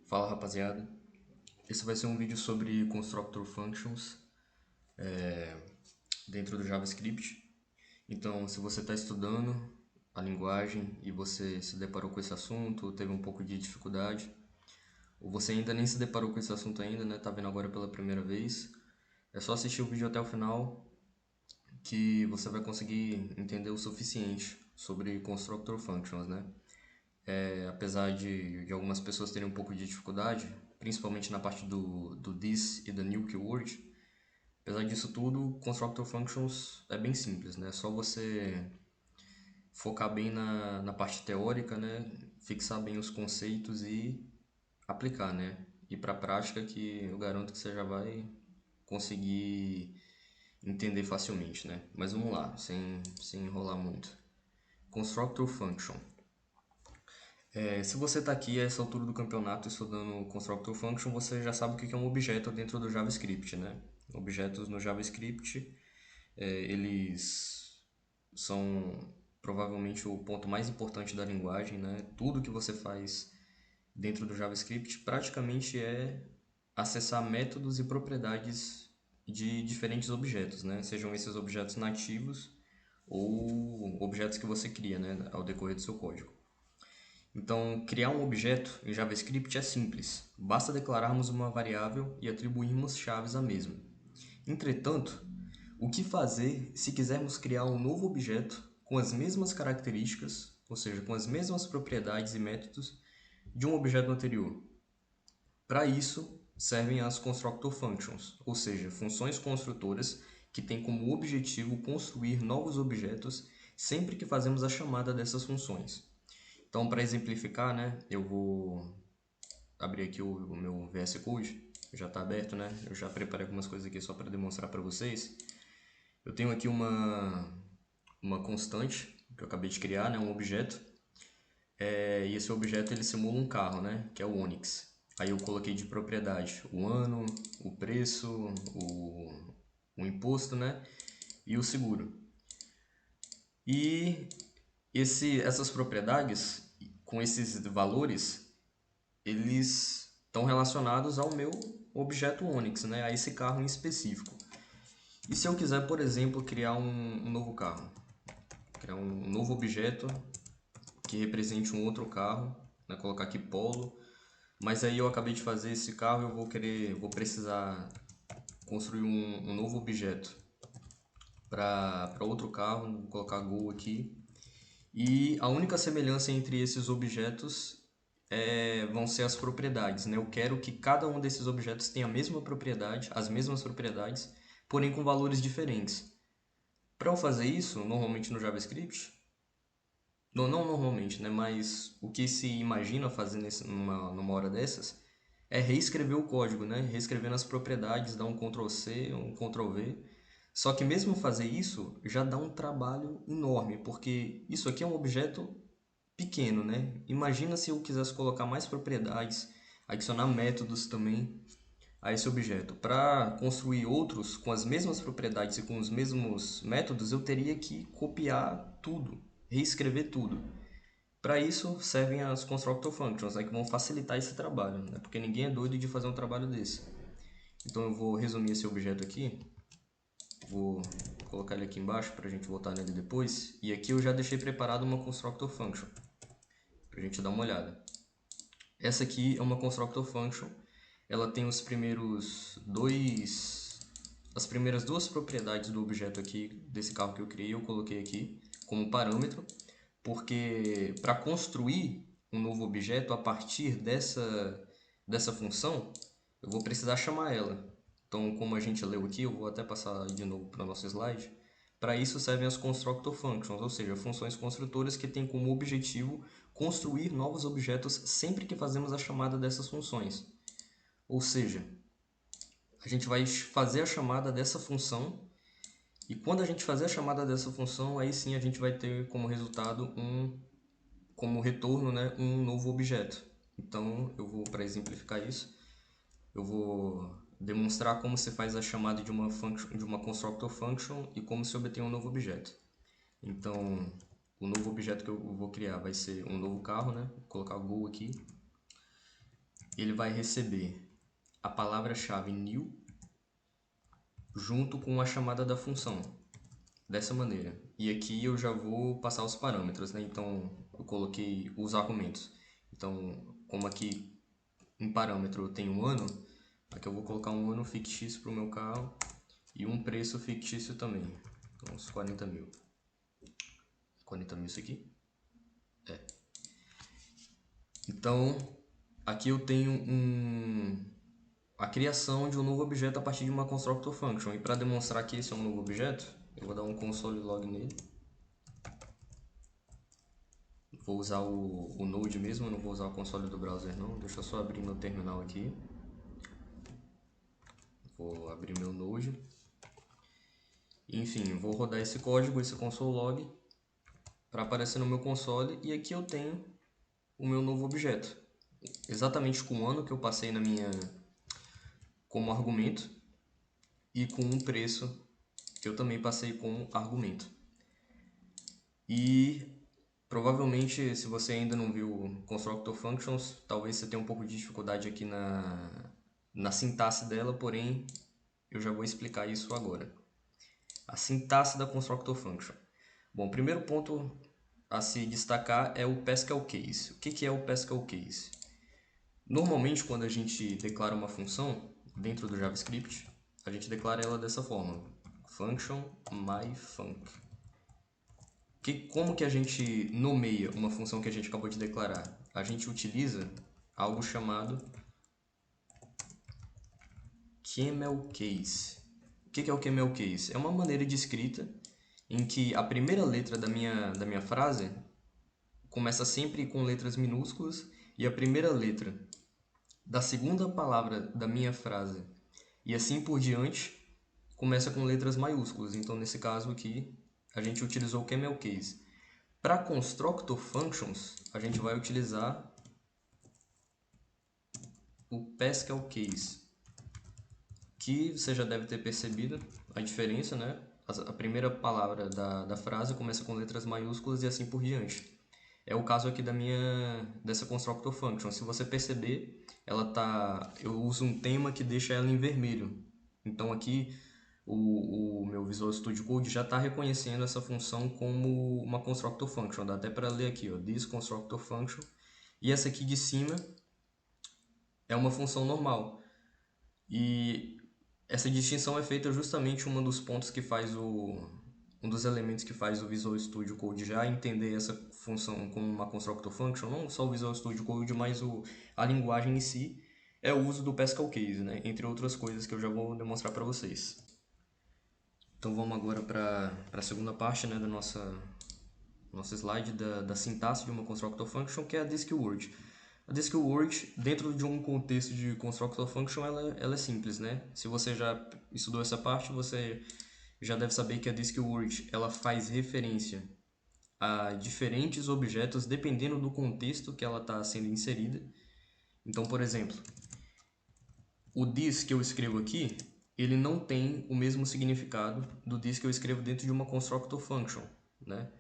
Fala rapaziada, esse vai ser um vídeo sobre Constructor Functions dentro do JavaScript. Então, se você está estudando a linguagem e você se deparou com esse assunto, ou teve um pouco de dificuldade, ou você ainda nem se deparou com esse assunto ainda, né? Tá vendo agora pela primeira vez, é só assistir o vídeo até o final que você vai conseguir entender o suficiente sobre Constructor Functions, né? Apesar de algumas pessoas terem um pouco de dificuldade, principalmente na parte do this e da new keyword. Apesar disso tudo, Constructor Functions é bem simples, né? É só você focar bem na parte teórica, né? Fixar bem os conceitos e aplicar, né? Ir para a prática que eu garanto que você já vai conseguir entender facilmente, né? Mas vamos lá, sem enrolar muito. Constructor Function. Se você está aqui a essa altura do campeonato estudando Constructor Function, você já sabe o que é um objeto dentro do JavaScript, né? Objetos no JavaScript, eles são provavelmente o ponto mais importante da linguagem, né? Tudo que você faz dentro do JavaScript praticamente é acessar métodos e propriedades de diferentes objetos, né? Sejam esses objetos nativos ou objetos que você cria, né, ao decorrer do seu código. Então, criar um objeto em JavaScript é simples. Basta declararmos uma variável e atribuirmos chaves à mesma. Entretanto, o que fazer se quisermos criar um novo objeto com as mesmas características, ou seja, com as mesmas propriedades e métodos de um objeto anterior? Para isso, servem as Constructor Functions, ou seja, funções construtoras que têm como objetivo construir novos objetos sempre que fazemos a chamada dessas funções. Então, para exemplificar, né, eu vou abrir aqui o meu VS Code, já está aberto, né? Eu já preparei algumas coisas aqui só para demonstrar para vocês. Eu tenho aqui uma constante que eu acabei de criar, né, um objeto, e esse objeto ele simula um carro, né, que é o Onix. Aí eu coloquei de propriedade o ano, o preço, o imposto, né, e o seguro. E essas propriedades, com esses valores, eles estão relacionados ao meu objeto Onix, né, a esse carro em específico. E se eu quiser, por exemplo, criar um novo carro, criar um novo objeto que represente um outro carro, né, colocar aqui polo, mas aí eu acabei de fazer esse carro, vou precisar construir um novo objeto para outro carro, vou colocar Go aqui. E a única semelhança entre esses objetos vão ser as propriedades, né? Eu quero que cada um desses objetos tenha a mesma propriedade, as mesmas propriedades, porém com valores diferentes. Para eu fazer isso, normalmente no JavaScript, não normalmente, né? Mas o que se imagina fazer numa hora dessas é reescrever o código, né? Reescrevendo as propriedades, dar um Ctrl C, um Ctrl V. Só que mesmo fazer isso já dá um trabalho enorme, porque isso aqui é um objeto pequeno, né? Imagina se eu quisesse colocar mais propriedades, adicionar métodos também a esse objeto. Para construir outros com as mesmas propriedades e com os mesmos métodos, eu teria que copiar tudo, reescrever tudo. Para isso servem as Constructor Functions, né, que vão facilitar esse trabalho, né, porque ninguém é doido de fazer um trabalho desse. Então eu vou resumir esse objeto aqui, vou colocar ele aqui embaixo para a gente voltar nele depois. E aqui eu já deixei preparado uma Constructor Function, para a gente dar uma olhada. Essa aqui é uma Constructor Function, ela tem as primeiras duas propriedades do objeto aqui, desse carro que eu criei, eu coloquei aqui como parâmetro, porque para construir um novo objeto a partir dessa função, eu vou precisar chamar ela. Então, como a gente leu aqui, eu vou até passar de novo para o nosso slide. Para isso servem as Constructor Functions, ou seja, funções construtoras que têm como objetivo construir novos objetos sempre que fazemos a chamada dessas funções. Ou seja, a gente vai fazer a chamada dessa função e quando a gente fazer a chamada dessa função, aí sim a gente vai ter como resultado como retorno, né, um novo objeto. Então, eu vou, para exemplificar isso, eu vou demonstrar como se faz a chamada de uma constructor function e como se obtém um novo objeto. Então, o novo objeto que eu vou criar vai ser um novo carro, né? Vou colocar Go aqui. ele vai receber a palavra-chave new junto com a chamada da função, dessa maneira. E aqui eu já vou passar os parâmetros, né? Então, eu coloquei os argumentos. Então, como aqui em parâmetro eu tenho um ano, aqui eu vou colocar um ano fictício para o meu carro e um preço fictício também. Então, uns 40 mil. 40 mil isso aqui? É. Então, aqui eu tenho a criação de um novo objeto a partir de uma constructor function. E para demonstrar que esse é um novo objeto, eu vou dar um console log nele. Vou usar o Node mesmo, eu não vou usar o console do browser não. Deixa eu só abrir meu terminal aqui. Vou abrir meu Node. Enfim, vou rodar esse código, esse console log, para aparecer no meu console. E aqui eu tenho o meu novo objeto. Exatamente com o ano que eu passei na minha como argumento e com um preço que eu também passei como argumento. E provavelmente, se você ainda não viu Constructor Functions, talvez você tenha um pouco de dificuldade aqui na sintaxe dela, porém eu já vou explicar isso agora. A sintaxe da Constructor Function. Bom, o primeiro ponto a se destacar é o Pascal Case. O que é o Pascal Case? Normalmente, quando a gente declara uma função dentro do JavaScript, a gente declara ela dessa forma: function myFunc. Como que a gente nomeia uma função que a gente acabou de declarar? A gente utiliza algo chamado camel case. O que é o camel case? É uma maneira de escrita em que a primeira letra da minha frase começa sempre com letras minúsculas e a primeira letra da segunda palavra da minha frase e assim por diante começa com letras maiúsculas. Então, nesse caso aqui, a gente utilizou o camel case. Para constructor functions, a gente vai utilizar o Pascal case, que você já deve ter percebido a diferença, né? A primeira palavra da frase começa com letras maiúsculas e assim por diante. É o caso aqui dessa constructor function. Se você perceber, eu uso um tema que deixa ela em vermelho. Então aqui o meu Visual Studio Code já está reconhecendo essa função como uma constructor function. Dá até para ler aqui, ó, this constructor function. E essa aqui de cima é uma função normal. E essa distinção é feita justamente um dos pontos que faz um dos elementos que faz o Visual Studio Code já entender essa função como uma constructor function, não só o Visual Studio Code, mas a linguagem em si, é o uso do Pascal Case, né? Entre outras coisas que eu já vou demonstrar para vocês. Então vamos agora para a segunda parte, né, da nossa slide da sintaxe de uma constructor function, que é a DiskWord. A DiskWord, dentro de um contexto de constructor function, ela é simples, né? Se você já estudou essa parte, você já deve saber que a DiskWord ela faz referência a diferentes objetos dependendo do contexto que ela está sendo inserida. Então, por exemplo, o this que eu escrevo aqui, ele não tem o mesmo significado do this que eu escrevo dentro de uma constructor function, né?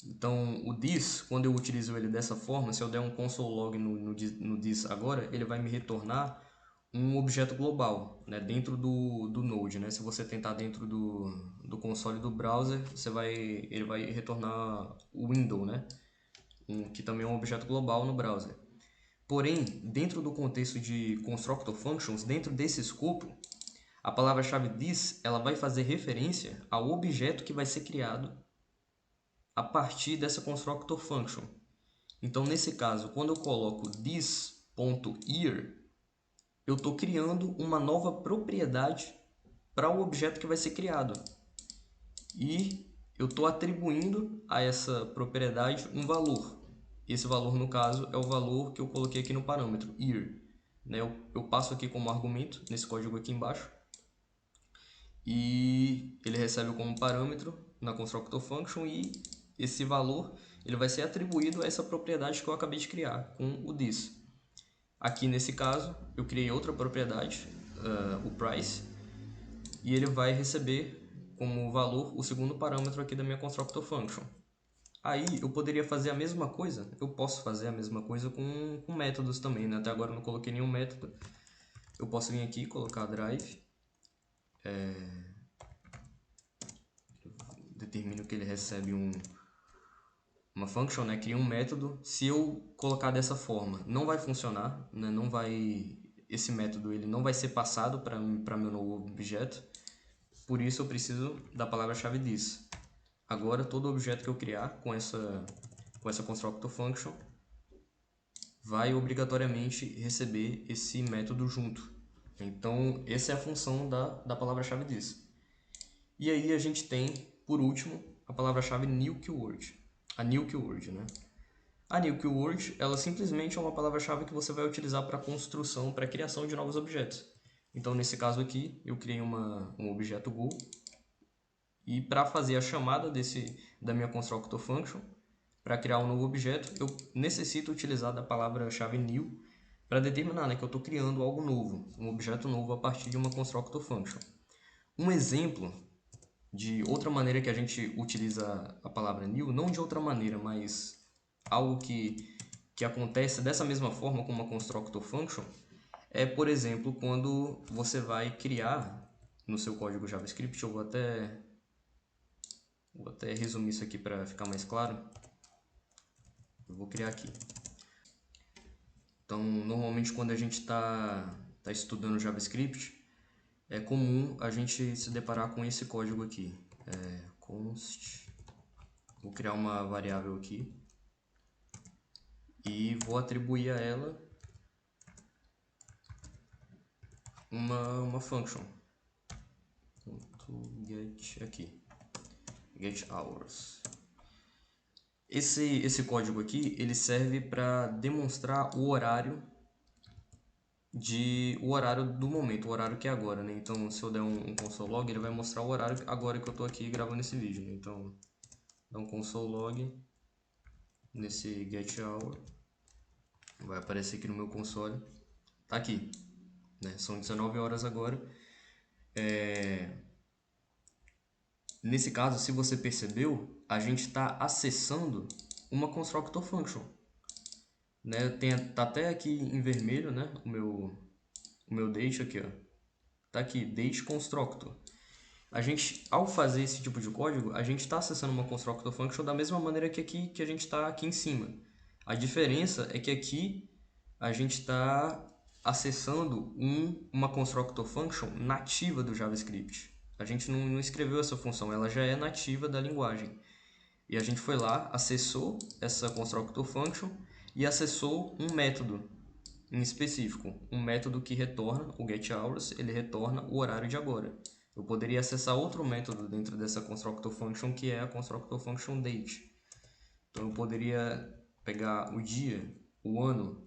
Então, o this, quando eu utilizo ele dessa forma, se eu der um console log no this agora, ele vai me retornar um objeto global, né, dentro do Node, né? Se você tentar dentro do console do browser, ele vai retornar o window, né? Que também é um objeto global no browser. Porém, dentro do contexto de constructor functions, dentro desse escopo, a palavra-chave this, ela vai fazer referência ao objeto que vai ser criado a partir dessa constructor function. Então, nesse caso, quando eu coloco this.here, eu estou criando uma nova propriedade para o objeto que vai ser criado. E eu estou atribuindo a essa propriedade um valor. Esse valor, no caso, é o valor que eu coloquei aqui no parâmetro, here. Né? Eu passo aqui como argumento, nesse código aqui embaixo. E ele recebe como parâmetro na constructor function e esse valor ele vai ser atribuído a essa propriedade que eu acabei de criar com o this. Aqui nesse caso, eu criei outra propriedade, o price, e ele vai receber como valor o segundo parâmetro aqui da minha constructor function. Aí eu poderia fazer a mesma coisa, eu posso fazer a mesma coisa com métodos também, né? Até agora eu não coloquei nenhum método. Eu posso vir aqui e colocar drive. Determino que ele recebe uma function, né? Cria um método. Se eu colocar dessa forma, não vai funcionar, né? Não vai, esse método ele não vai ser passado para meu novo objeto. Por isso eu preciso da palavra-chave this. Agora todo objeto que eu criar com essa constructor function vai obrigatoriamente receber esse método junto. Então essa é a função da palavra-chave this. E aí a gente tem, por último, a palavra-chave new keyword. A new keyword, né? A new keyword, ela simplesmente é uma palavra-chave que você vai utilizar para construção, para criação de novos objetos. Então, nesse caso aqui, eu criei um objeto Go e para fazer a chamada da minha constructor function, para criar um novo objeto, eu necessito utilizar da palavra-chave new para determinar, né, que eu estou criando algo novo, um objeto novo a partir de uma constructor function. Um exemplo de outra maneira que a gente utiliza a palavra new, não de outra maneira, mas algo que acontece dessa mesma forma com uma constructor function, é, por exemplo, quando você vai criar no seu código JavaScript, eu vou até resumir isso aqui para ficar mais claro. Eu vou criar aqui. Então, normalmente quando a gente está estudando JavaScript, é comum a gente se deparar com esse código aqui. Const. Vou criar uma variável aqui e vou atribuir a ela uma function. Get aqui. Get hours. Esse código aqui, ele serve para demonstrar o horário do momento, o horário que é agora, né? Então, se eu der um console log, ele vai mostrar o horário agora que eu estou aqui gravando esse vídeo, né? Então, dá um console log nesse get hour, vai aparecer aqui no meu console, tá aqui, né? São 19 horas agora. Nesse caso, se você percebeu, a gente está acessando uma constructor function, né? Tá até aqui em vermelho, né? O meu date aqui, ó. Tá aqui, date constructor. A gente, ao fazer esse tipo de código, a gente está acessando uma constructor function da mesma maneira que a gente está aqui em cima. A diferença é que aqui a gente está acessando uma constructor function nativa do JavaScript. A gente não escreveu essa função, ela já é nativa da linguagem. E a gente foi lá, acessou essa constructor function e acessou um método em específico, um método que retorna o getHours, ele retorna o horário de agora. Eu poderia acessar outro método dentro dessa constructor function, que é a constructor function date. Então eu poderia pegar o dia, o ano,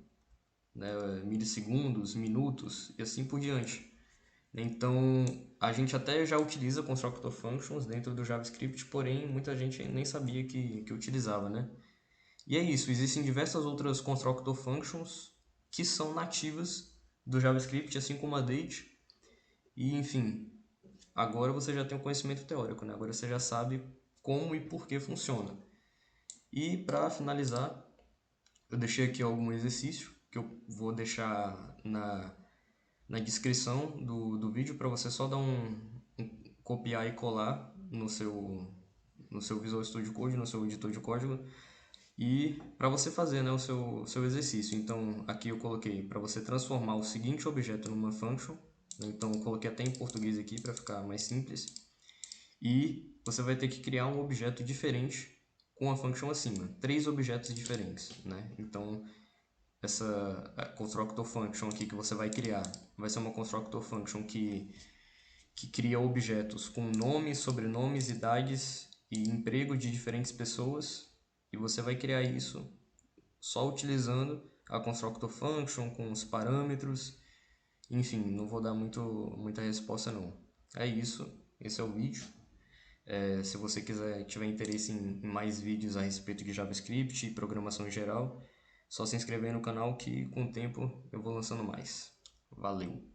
né, milissegundos, minutos e assim por diante. Então a gente até já utiliza constructor functions dentro do JavaScript, porém muita gente nem sabia que utilizava, né? E é isso, existem diversas outras constructor functions que são nativas do JavaScript, assim como a date. E enfim, agora você já tem um conhecimento teórico, né? Agora você já sabe como e por que funciona. E para finalizar, eu deixei aqui algum exercício que eu vou deixar na descrição do vídeo para você só dar copiar e colar no seu Visual Studio Code, no seu editor de código, e para você fazer, né, o seu exercício. Então aqui eu coloquei para você transformar o seguinte objeto numa function, né? Então eu coloquei até em português aqui para ficar mais simples, e você vai ter que criar um objeto diferente com a function acima, 3 objetos diferentes, né? Então essa constructor function aqui que você vai criar vai ser uma constructor function que cria objetos com nomes, sobrenomes, idades e emprego de diferentes pessoas, e você vai criar isso só utilizando a constructor function com os parâmetros. Enfim, não vou dar muita resposta não. É isso, esse é o vídeo. Se você tiver interesse em mais vídeos a respeito de JavaScript e programação em geral, só se inscrever no canal que com o tempo eu vou lançando mais. Valeu!